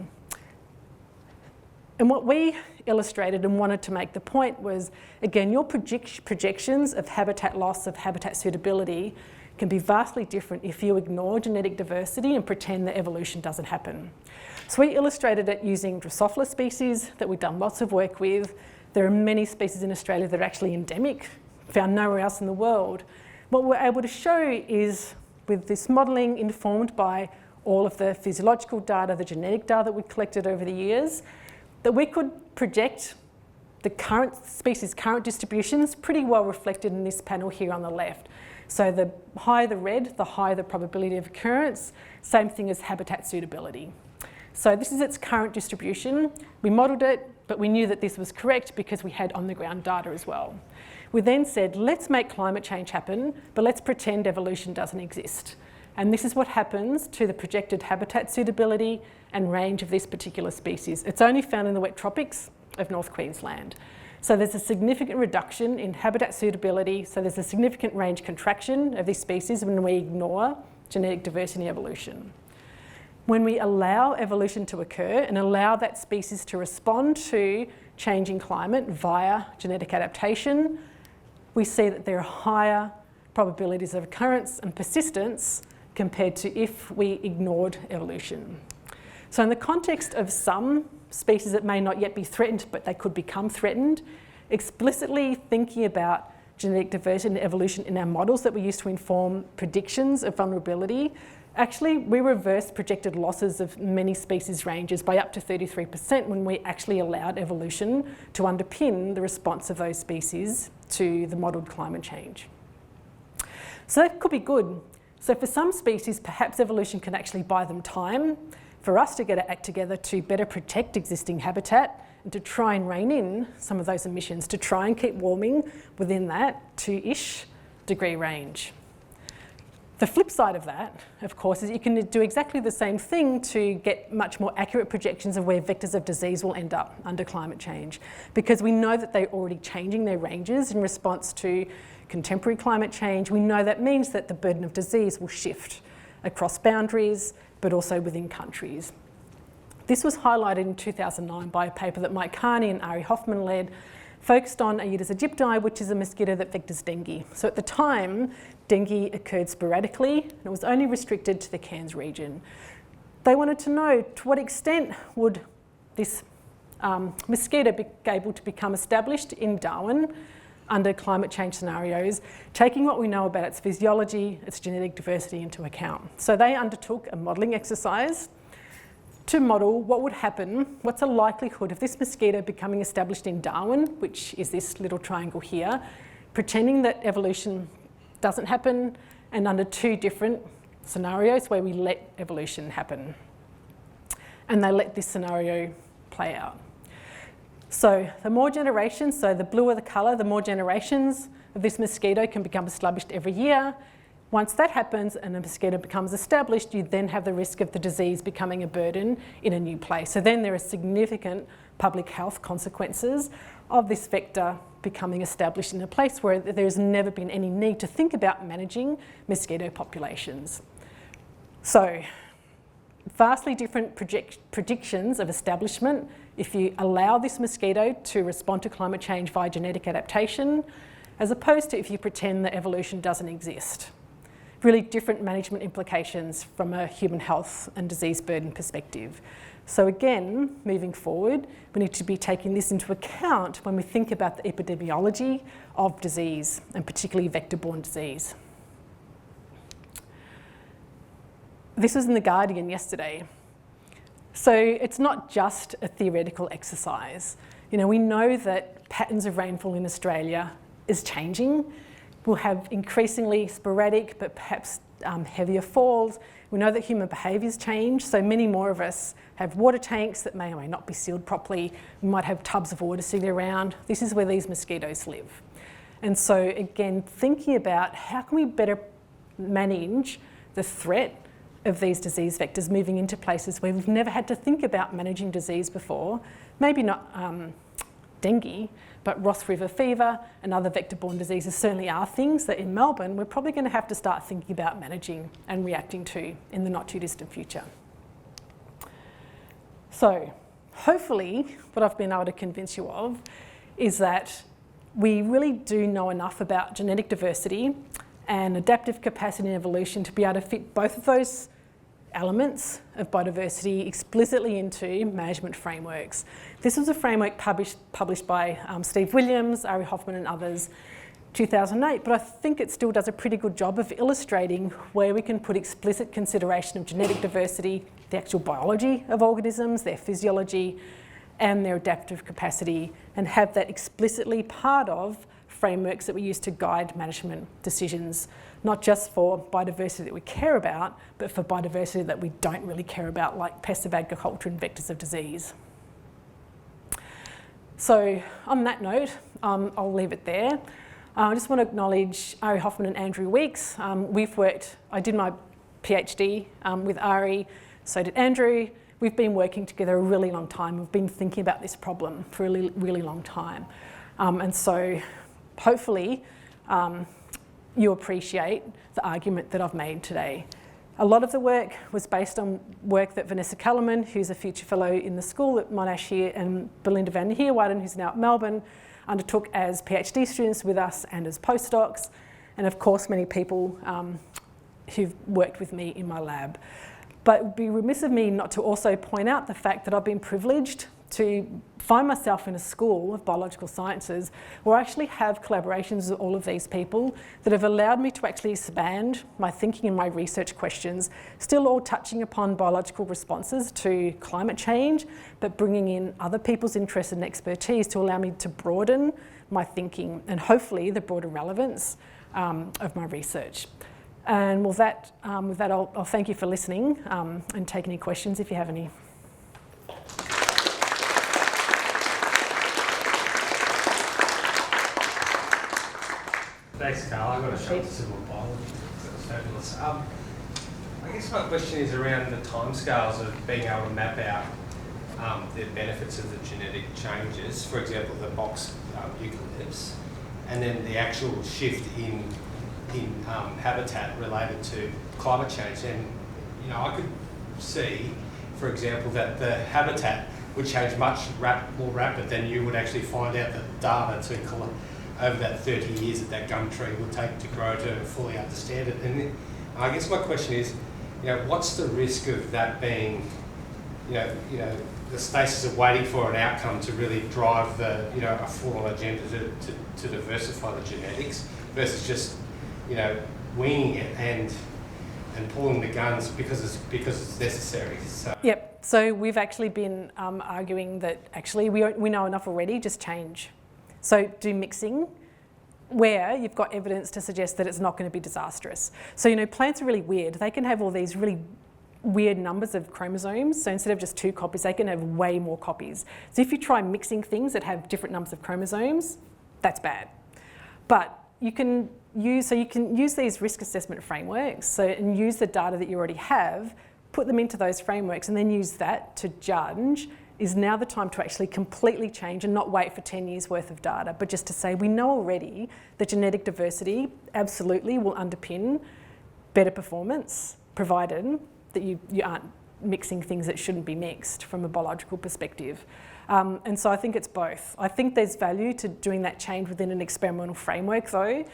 And what we illustrated and wanted to make the point was, again, your projections of habitat loss, of habitat suitability, can be vastly different if you ignore genetic diversity and pretend that evolution doesn't happen. So we illustrated it using Drosophila species that we've done lots of work with. There are many species in Australia that are actually endemic, found nowhere else in the world. What we're able to show is, with this modelling informed by all of the physiological data, the genetic data that we collected over the years, that we could project the current species' current distributions pretty well reflected in this panel here on the left. So the higher the red, the higher the probability of occurrence. Same thing as habitat suitability. So this is its current distribution. We modelled it, but we knew that this was correct because we had on-the-ground data as well. We then said, let's make climate change happen, but let's pretend evolution doesn't exist. And this is what happens to the projected habitat suitability and range of this particular species. It's only found in the wet tropics of North Queensland. So there's a significant reduction in habitat suitability, so there's a significant range contraction of this species when we ignore genetic diversity evolution. When we allow evolution to occur and allow that species to respond to changing climate via genetic adaptation, we see that there are higher probabilities of occurrence and persistence compared to if we ignored evolution. So in the context of some species that may not yet be threatened, but they could become threatened, explicitly thinking about genetic diversity and evolution in our models that we use to inform predictions of vulnerability, actually we reversed projected losses of many species ranges by up to 33% when we actually allowed evolution to underpin the response of those species to the modelled climate change. So that could be good. So for some species, perhaps evolution can actually buy them time for us to get our act together to better protect existing habitat and to try and rein in some of those emissions, to try and keep warming within that 2-ish degree range. The flip side of that, of course, is you can do exactly the same thing to get much more accurate projections of where vectors of disease will end up under climate change, because we know that they're already changing their ranges in response to contemporary climate change. We know that means that the burden of disease will shift across boundaries, but also within countries. This was highlighted in 2009 by a paper that Mike Carney and Ari Hoffman led, focused on Aedes aegypti, which is a mosquito that vectors dengue. So at the time, dengue occurred sporadically, and it was only restricted to the Cairns region. They wanted to know to what extent would this mosquito be able to become established in Darwin under climate change scenarios, taking what we know about its physiology, its genetic diversity into account. So they undertook a modelling exercise to model what would happen, what's a likelihood of this mosquito becoming established in Darwin, which is this little triangle here, pretending that evolution doesn't happen, and under 2 different scenarios where we let evolution happen. And they let this scenario play out. So the more generations, so the bluer the colour, the more generations of this mosquito can become established every year. Once that happens and a mosquito becomes established, you then have the risk of the disease becoming a burden in a new place. So then there are significant public health consequences of this vector becoming established in a place where there's never been any need to think about managing mosquito populations. So vastly different predictions of establishment if you allow this mosquito to respond to climate change via genetic adaptation, as opposed to if you pretend that evolution doesn't exist. Really different management implications from a human health and disease burden perspective. So again, moving forward, we need to be taking this into account when we think about the epidemiology of disease, and particularly vector-borne disease. This was in The Guardian yesterday. So it's not just a theoretical exercise. You know, we know that patterns of rainfall in Australia is changing. We'll have increasingly sporadic but perhaps heavier falls. We know that human behaviours change, so many more of us have water tanks that may or may not be sealed properly. We might have tubs of water sitting around. This is where these mosquitoes live. And so again, thinking about how can we better manage the threat of these disease vectors moving into places where we've never had to think about managing disease before, maybe not dengue, but Ross River fever and other vector-borne diseases certainly are things that in Melbourne we're probably going to have to start thinking about managing and reacting to in the not too distant future. So hopefully what I've been able to convince you of is that we really do know enough about genetic diversity and adaptive capacity and evolution to be able to fit both of those elements of biodiversity explicitly into management frameworks. This was a framework published by Steve Williams, Ari Hoffman and others, 2008, but I think it still does a pretty good job of illustrating where we can put explicit consideration of genetic diversity, the actual biology of organisms, their physiology, and their adaptive capacity, and have that explicitly part of frameworks that we use to guide management decisions, not just for biodiversity that we care about, but for biodiversity that we don't really care about, like pests of agriculture and vectors of disease. So on that note, I'll leave it there. I just want to acknowledge Ari Hoffman and Andrew Weeks. I did my PhD with Ari, so did Andrew. We've been working together a really long time. We've been thinking about this problem for a really, really long time. And so hopefully you appreciate the argument that I've made today. A lot of the work was based on work that Vanessa Cullerman, who's a future fellow in the school at Monash here, and Belinda van der Heerwaarden, who's now at Melbourne, undertook as PhD students with us and as postdocs, and of course many people who've worked with me in my lab. But it would be remiss of me not to also point out the fact that I've been privileged to find myself in a school of biological sciences where I actually have collaborations with all of these people that have allowed me to actually expand my thinking and my research questions, still all touching upon biological responses to climate change, but bringing in other people's interests and expertise to allow me to broaden my thinking and hopefully the broader relevance of my research. And with that I'll thank you for listening and take any questions if you have any.
Thanks, Carl. I've got a short civil biology. That was fabulous. I guess my question is around the timescales of being able to map out the benefits of the genetic changes, for example, the box eucalypts, and then the actual shift in habitat related to climate change. And I could see, for example, that the habitat would change much more rapid than you would actually find out the data to over that 30 years that gum tree would take to grow to fully understand it. And I guess my question is, what's the risk of that being, the stasis of waiting for an outcome to really drive the, a full-on agenda to diversify the genetics versus just, winging it and pulling the guns because it's necessary. So.
Yep. So we've actually been arguing that actually we know enough already. Just change. So do mixing, where you've got evidence to suggest that it's not going to be disastrous. So, you know, plants are really weird. They can have all these really weird numbers of chromosomes. So instead of just 2 copies, they can have way more copies. So if you try mixing things that have different numbers of chromosomes, that's bad. But you can use these risk assessment frameworks, and use the data that you already have, put them into those frameworks, and then use that to judge, is now the time to actually completely change and not wait for 10 years worth of data, but just to say, we know already that genetic diversity absolutely will underpin better performance, provided that you aren't mixing things that shouldn't be mixed from a biological perspective. And so I think it's both. I think there's value to doing that change within an experimental framework though,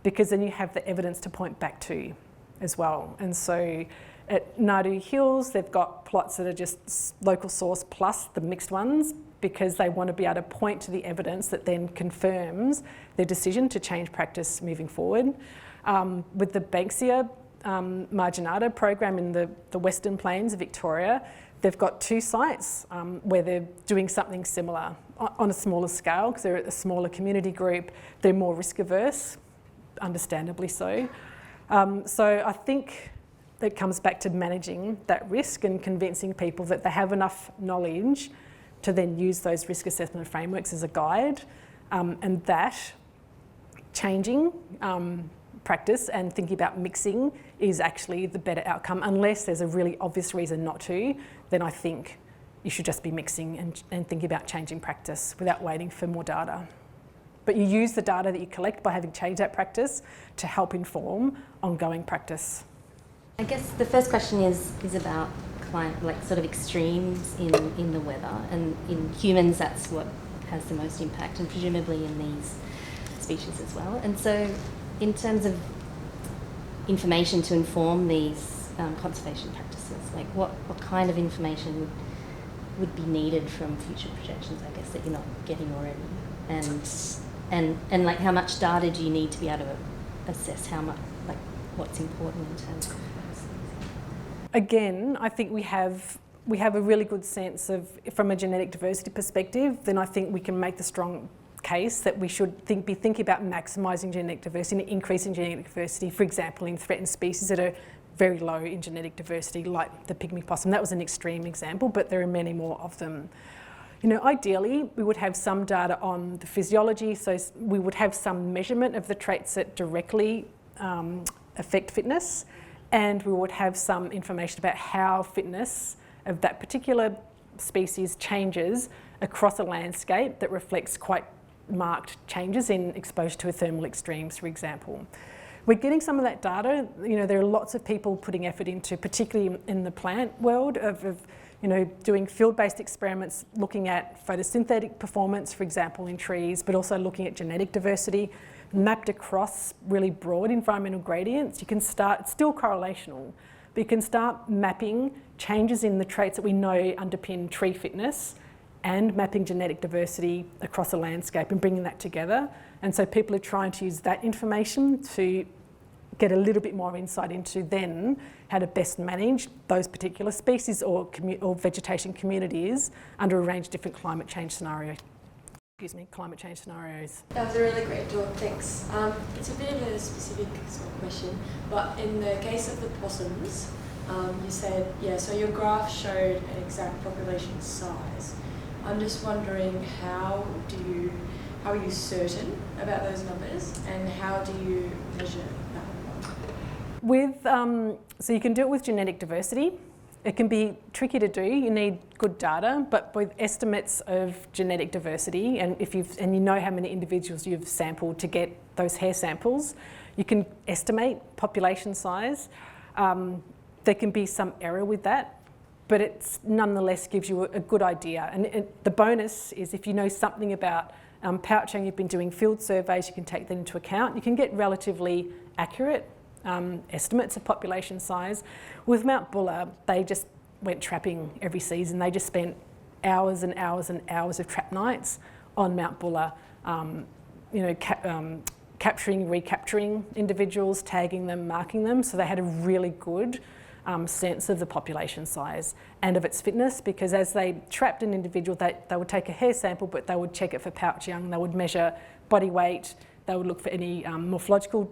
because then you have the evidence to point back to as well. And so at Nadu Hills, they've got plots that are just local source plus the mixed ones, because they want to be able to point to the evidence that then confirms their decision to change practice moving forward. With the Banksia marginata program in the Western Plains of Victoria, they've got 2 sites where they're doing something similar on a smaller scale, because they're a smaller community group. They're more risk averse, understandably so. So I think it comes back to managing that risk and convincing people that they have enough knowledge to then use those risk assessment frameworks as a guide, and that changing practice and thinking about mixing is actually the better outcome. Unless there's a really obvious reason not to, then I think you should just be mixing and thinking about changing practice without waiting for more data. But you use the data that you collect by having changed that practice to help inform ongoing practice.
I guess the first question is about sort of extremes in the weather, and in humans that's what has the most impact, and presumably in these species as well. And so in terms of information to inform these conservation practices, like what kind of information would be needed from future projections, I guess, that you're not getting already? And like how much data do you need to be able to assess how much, like what's important in terms of those things?
Again, I think we have a really good sense of, from a genetic diversity perspective, then I think we can make the strong case that we should be thinking about maximising genetic diversity and increasing genetic diversity, for example, in threatened species that are very low in genetic diversity, like the Pygmy possum. That was an extreme example, but there are many more of them. You know, ideally, we would have some data on the physiology, so we would have some measurement of the traits that directly affect fitness, and we would have some information about how fitness of that particular species changes across a landscape that reflects quite marked changes in exposure to thermal extremes, for example. We're getting some of that data. You know, there are lots of people putting effort into, particularly in the plant world, of you know, doing field-based experiments looking at photosynthetic performance, for example, in trees, but also looking at genetic diversity mapped across really broad environmental gradients. You can start, it's still correlational, but you can start mapping changes in the traits that we know underpin tree fitness and mapping genetic diversity across a landscape and bringing that together. And so people are trying to use that information to get a little bit more insight into then how to best manage those particular species or vegetation communities under a range of different climate change scenarios. Climate change scenarios.
That was a really great talk, thanks. It's a bit of a specific sort of question, but in the case of the possums, you said, yeah, so your graph showed an exact population size. I'm just wondering, how are you certain about those numbers, and how do you measure that?
So you can do it with genetic diversity. It can be tricky to do. You need good data, but with estimates of genetic diversity, and you know how many individuals you've sampled to get those hair samples, you can estimate population size. There can be some error with that, but it nonetheless gives you a good idea. And the bonus is, if you know something about poaching, you've been doing field surveys, you can take that into account. You can get relatively accurate estimates of population size. With Mount Buller, they just went trapping every season. They just spent hours and hours and hours of trap nights on Mount Buller, capturing, recapturing individuals, tagging them, marking them. So they had a really good sense of the population size and of its fitness, because as they trapped an individual, they would take a hair sample, but they would check it for pouch young. They would measure body weight, they would look for any morphological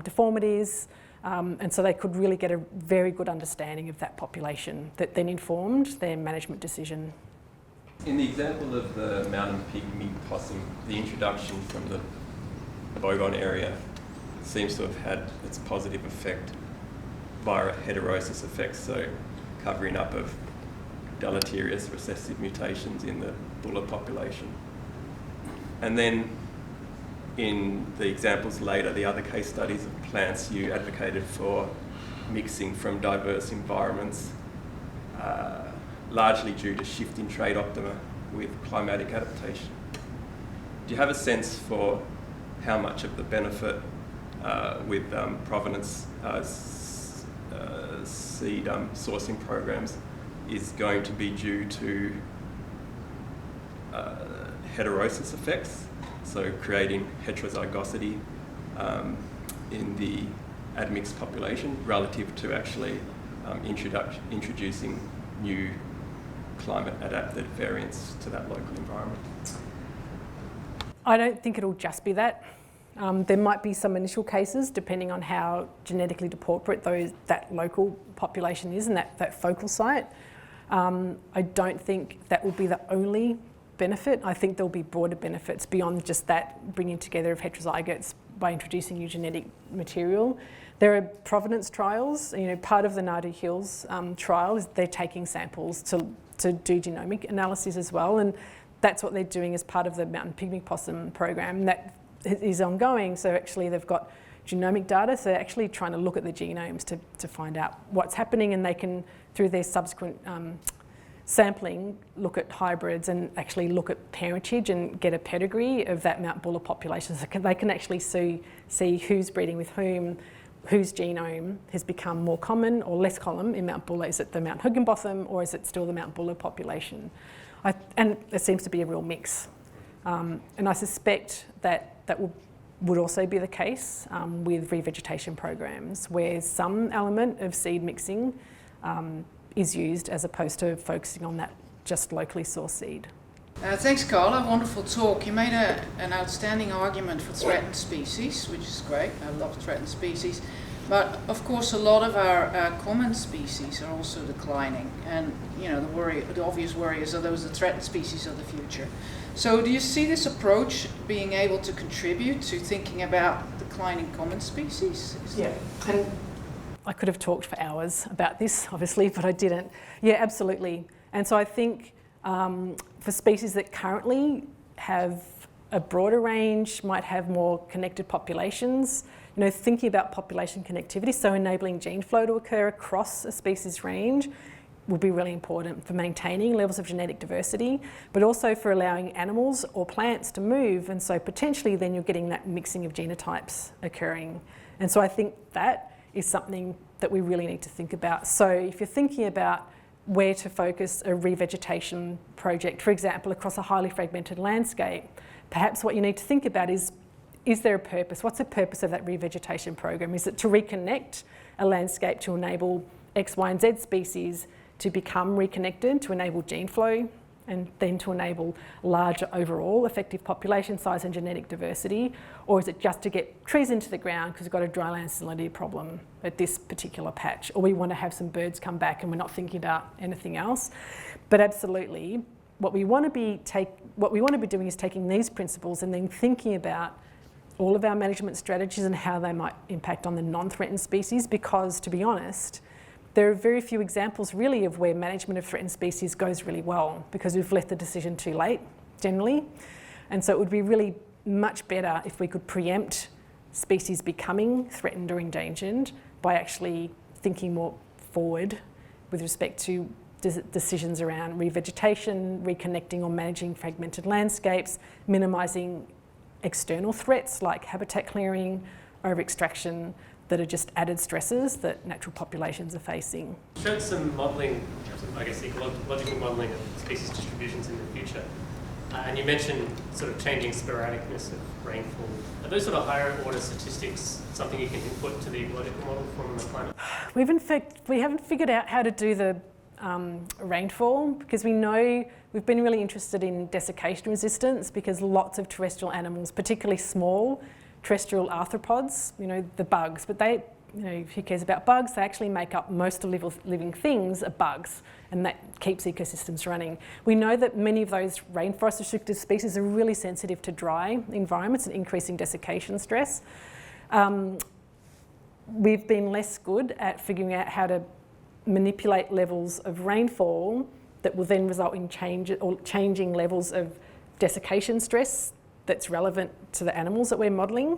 deformities, and so they could really get a very good understanding of that population that then informed their management decision.
In the example of the mountain pygmy possum, the introduction from the Bogon area seems to have had its positive effect via a heterosis effect, so covering up of deleterious recessive mutations in the bulla population. And then in the examples later, the other case studies of plants, you advocated for mixing from diverse environments, largely due to shifting trade optima with climatic adaptation. Do you have a sense for how much of the benefit with provenance seed sourcing programs is going to be due to heterosis effects, so creating heterozygosity in the admixed population relative to actually introducing new climate adapted variants to that local environment?
I don't think it'll just be that. There might be some initial cases depending on how genetically depauperate that local population is and that focal site. I don't think that will be the only benefit. I think there'll be broader benefits beyond just that bringing together of heterozygotes by introducing new genetic material. There are provenance trials. Part of the Nadu Hills trial is they're taking samples to do genomic analysis as well, and that's what they're doing as part of the mountain pygmy possum program that is ongoing. So actually they've got genomic data, so they're actually trying to look at the genomes to find out what's happening, and they can, through their subsequent sampling, look at hybrids and actually look at parentage and get a pedigree of that Mount Buller population. So they can actually see who's breeding with whom, whose genome has become more common or less common in Mount Buller. Is it the Mount Higginbotham or is it still the Mount Buller population? And there seems to be a real mix. And I suspect that would also be the case with revegetation programs, where some element of seed mixing is used as opposed to focusing on that just locally sourced seed.
Thanks, Carla. Wonderful talk. You made an outstanding argument for threatened species, which is great. I love threatened species. But of course, a lot of our common species are also declining, and the obvious worry is, are those the threatened species of the future? So, do you see this approach being able to contribute to thinking about declining common species?
Yeah, and I could have talked for hours about this, obviously, but I didn't. Yeah, absolutely. And so I think for species that currently have a broader range, might have more connected populations, thinking about population connectivity, so enabling gene flow to occur across a species range will be really important for maintaining levels of genetic diversity, but also for allowing animals or plants to move. And so potentially then you're getting that mixing of genotypes occurring. And so I think that is something that we really need to think about. So if you're thinking about where to focus a revegetation project, for example, across a highly fragmented landscape, perhaps what you need to think about is there a purpose? What's the purpose of that revegetation program? Is it to reconnect a landscape to enable X, Y, and Z species to become reconnected, to enable gene flow, and then to enable larger overall effective population size and genetic diversity? Or is it just to get trees into the ground because we've got a dryland salinity problem at this particular patch, or we want to have some birds come back and we're not thinking about anything else? But absolutely, what we want to be doing is taking these principles and then thinking about all of our management strategies and how they might impact on the non-threatened species, because to be honest, there are very few examples really of where management of threatened species goes really well, because we've left the decision too late generally. And so it would be really much better if we could preempt species becoming threatened or endangered by actually thinking more forward with respect to decisions around revegetation, reconnecting or managing fragmented landscapes, minimising external threats like habitat clearing, over-extraction, that are just added stresses that natural populations are facing.
You showed some modelling, I guess ecological modelling of species distributions in the future. And you mentioned sort of changing sporadicness of rainfall. Are those sort of higher order statistics something you can input to the ecological model from the climate?
We haven't figured out how to do the rainfall, because we know we've been really interested in desiccation resistance, because lots of terrestrial animals, particularly small, terrestrial arthropods, the bugs, but they, who cares about bugs? They actually make up most of living things are bugs, and that keeps ecosystems running. We know that many of those rainforest restricted species are really sensitive to dry environments and increasing desiccation stress. We've been less good at figuring out how to manipulate levels of rainfall that will then result in changing levels of desiccation stress that's relevant to the animals that we're modelling.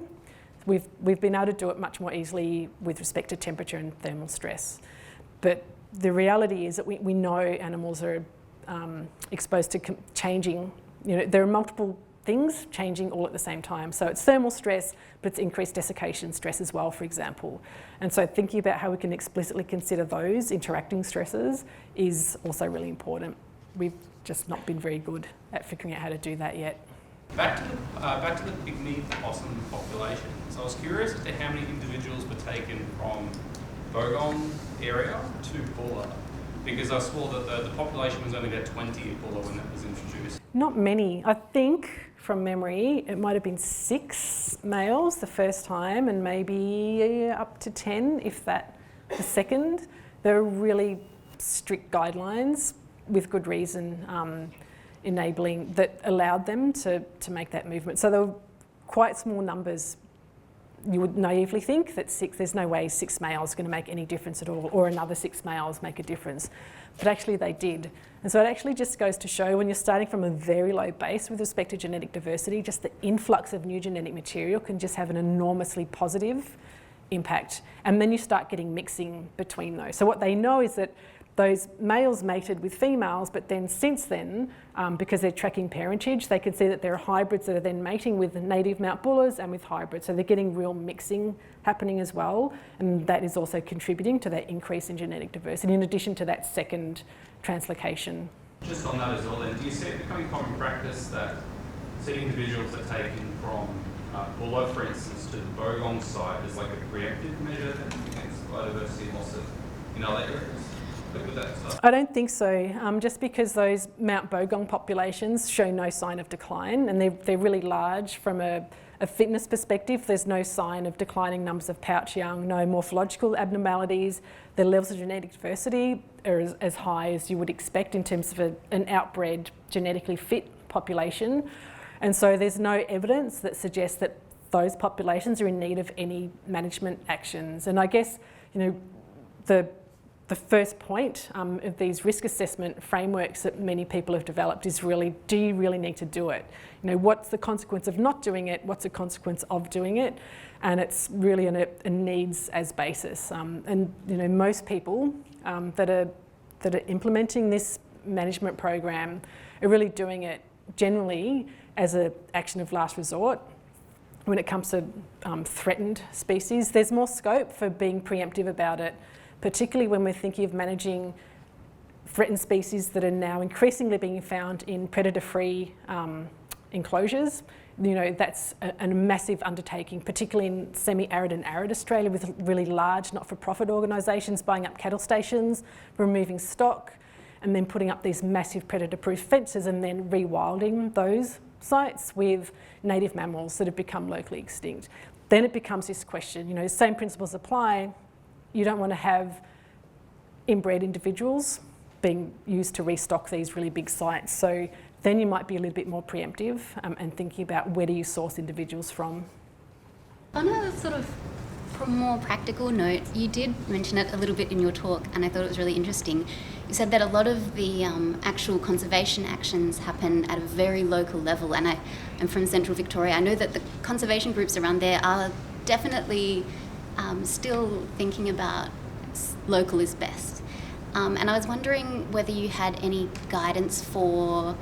We've been able to do it much more easily with respect to temperature and thermal stress. But the reality is that we know animals are exposed to changing, there are multiple things changing all at the same time. So it's thermal stress, but it's increased desiccation stress as well, for example. And so thinking about how we can explicitly consider those interacting stresses is also really important. We've just not been very good at figuring out how to do that yet.
Back to the pygmy possum population. So I was curious as to how many individuals were taken from Bogon area to Bulla, because I saw that the population was only about 20 at Bulla when that was introduced.
Not many. I think, from memory, it might have been 6 males the first time and maybe up to 10, if that, the second. There are really strict guidelines with good reason enabling that allowed them to make that movement. So there were quite small numbers. You would naively think that there's no way 6 males are going to make any difference at all, or another 6 males make a difference. But actually they did. And so it actually just goes to show when you're starting from a very low base with respect to genetic diversity, just the influx of new genetic material can just have an enormously positive impact. And then you start getting mixing between those. So what they know is that those males mated with females, but then since then, because they're tracking parentage, they can see that there are hybrids that are then mating with native Mount Bullas and with hybrids. So they're getting real mixing happening as well. And that is also contributing to that increase in genetic diversity, in addition to that second translocation.
Just on that as well, then, do you see it becoming common practice that individuals are taken from Bulla, for instance, to the Bogon site as like a preemptive measure against biodiversity loss in other areas?
I don't think so, just because those Mount Bogon populations show no sign of decline, and they're really large from a fitness perspective. There's no sign of declining numbers of pouch young, no morphological abnormalities. The levels of genetic diversity are as high as you would expect in terms of an outbred, genetically fit population. And so there's no evidence that suggests that those populations are in need of any management actions. And I guess, the first point of these risk assessment frameworks that many people have developed is really, do you really need to do it? What's the consequence of not doing it? What's the consequence of doing it? And it's really a needs as basis. And most people that are implementing this management program are really doing it generally as an action of last resort. When it comes to threatened species, there's more scope for being preemptive about it, particularly when we're thinking of managing threatened species that are now increasingly being found in predator-free enclosures. That's a massive undertaking, particularly in semi-arid and arid Australia, with really large not-for-profit organisations buying up cattle stations, removing stock, and then putting up these massive predator-proof fences and then rewilding those sites with native mammals that have become locally extinct. Then it becomes this question, the same principles apply. You don't want to have inbred individuals being used to restock these really big sites. So then you might be a little bit more preemptive and thinking about where do you source individuals from.
On a sort of more practical note, you did mention it a little bit in your talk, and I thought it was really interesting. You said that a lot of the actual conservation actions happen at a very local level, and I'm from Central Victoria. I know that the conservation groups around there are definitely still thinking about local is best. And I was wondering whether you had any guidance for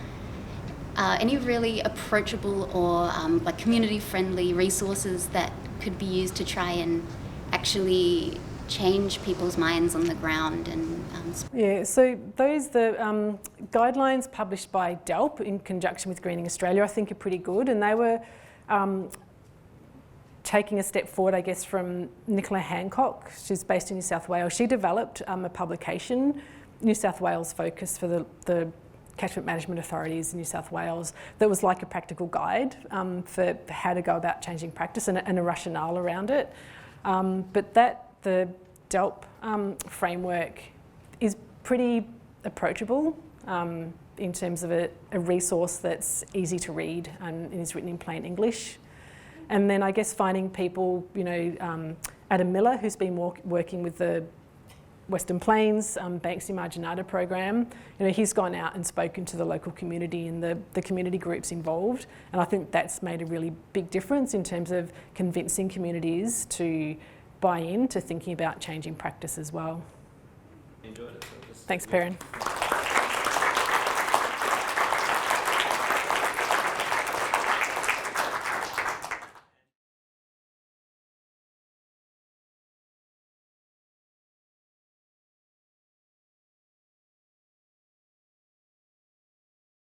any really approachable or like community-friendly resources that could be used to try and actually change people's minds on the ground. And
yeah, so the guidelines published by DELP in conjunction with Greening Australia I think are pretty good, and they were taking a step forward, I guess, from Nicola Hancock. She's based in New South Wales. She developed a publication, New South Wales focused for the catchment management authorities in New South Wales that was like a practical guide for how to go about changing practice and a rationale around it. But the DELP framework is pretty approachable in terms of a resource that's easy to read and is written in plain English. And then I guess finding people, Adam Miller, who's been working with the Western Plains Banksy Marginata program, he's gone out and spoken to the local community and the community groups involved, and I think that's made a really big difference in terms of convincing communities to buy in to thinking about changing practice as well.
Enjoyed it.
Thanks, Perrin.